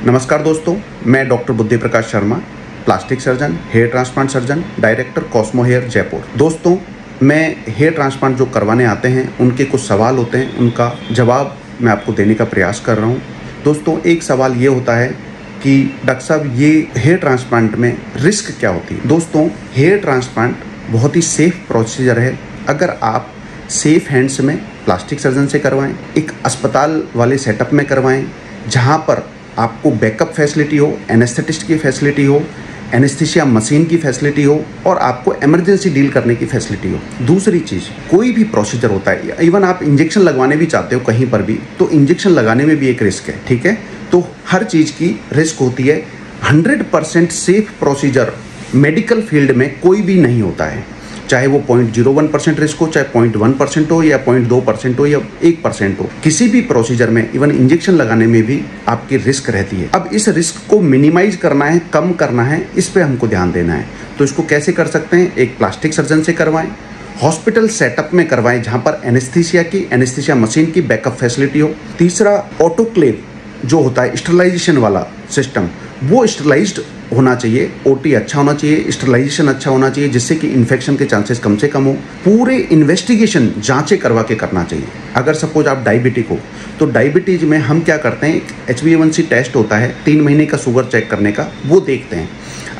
नमस्कार दोस्तों, मैं doctor Buddhi Prakash Sharma, plastic surgeon, hair transplant surgeon, director cosmo hair Jaipur. दोस्तों, मैं हेयर ट्रांसप्लांट जो करवाने आते हैं उनके कुछ सवाल होते हैं, उनका जवाब मैं आपको देने का प्रयास कर रहा हूँ। दोस्तों, एक सवाल ये होता है कि डॉक्टर साहब ये हेयर ट्रांसप्लांट में रिस्क क्या होती है। दोस्तों, हेयर ट्रांसप्लांट बहुत ही सेफ प्रोसीजर है। अगर आप सेफ हैंड्स में प्लास्टिक सर्जन से करवाएं, एक अस्पताल वाले सेटअप में करवाएं जहां पर आपको बैकअप फैसिलिटी हो, एनेस्थेटिस्ट की फैसिलिटी हो, एनेस्थीसिया मशीन की फैसिलिटी हो और आपको इमरजेंसी डील करने की फैसिलिटी हो। दूसरी चीज़, कोई भी प्रोसीजर होता है, इवन आप इंजेक्शन लगवाने भी चाहते हो कहीं पर भी, तो इंजेक्शन लगाने में भी एक रिस्क है, ठीक है। तो हर चीज़ की रिस्क होती है। 100% सेफ प्रोसीजर मेडिकल फील्ड में कोई भी नहीं होता है, चाहे वो 0.01% रिस्क हो, चाहे 0.1% हो या 0.2% हो या 1% हो। किसी भी प्रोसीजर में, इवन इंजेक्शन लगाने में भी आपकी रिस्क रहती है। अब इस रिस्क को मिनिमाइज करना है, कम करना है, इस पे हमको ध्यान देना है। तो इसको कैसे कर सकते हैं? एक प्लास्टिक सर्जन से करवाएं, हॉस्पिटल सेटअप में करवाएं जहां पर एनेस्थीसिया मशीन की बैकअप फैसिलिटी हो। तीसरा, ऑटोक्लेव जो होता है स्टरलाइजेशन वाला सिस्टम, वो स्टरलाइज्ड होना चाहिए। ओटी अच्छा होना चाहिए, स्टरलाइजेशन अच्छा होना चाहिए, जिससे कि इन्फेक्शन के चांसेस कम से कम हो। पूरे इन्वेस्टिगेशन जांचें करवा के करना चाहिए। अगर सपोज आप डायबिटिक हो तो डायबिटीज में हम क्या करते हैं, HbA1c टेस्ट होता है 3 महीने का शुगर चेक करने का, वो देखते हैं।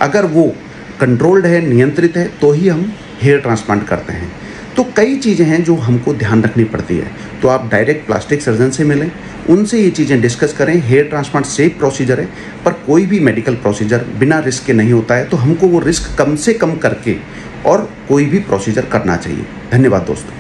अगर वो कंट्रोल्ड है, नियंत्रित है, तो ही हम हेयर ट्रांसप्लांट करते हैं। तो कई चीज़ें हैं जो हमको ध्यान रखनी पड़ती है। तो आप डायरेक्ट प्लास्टिक सर्जन से मिलें, उनसे ये चीज़ें डिस्कस करें। हेयर ट्रांसप्लांट सेफ प्रोसीजर है, पर कोई भी मेडिकल प्रोसीजर बिना रिस्क के नहीं होता है। तो हमको वो रिस्क कम से कम करके और कोई भी प्रोसीजर करना चाहिए। धन्यवाद दोस्तों।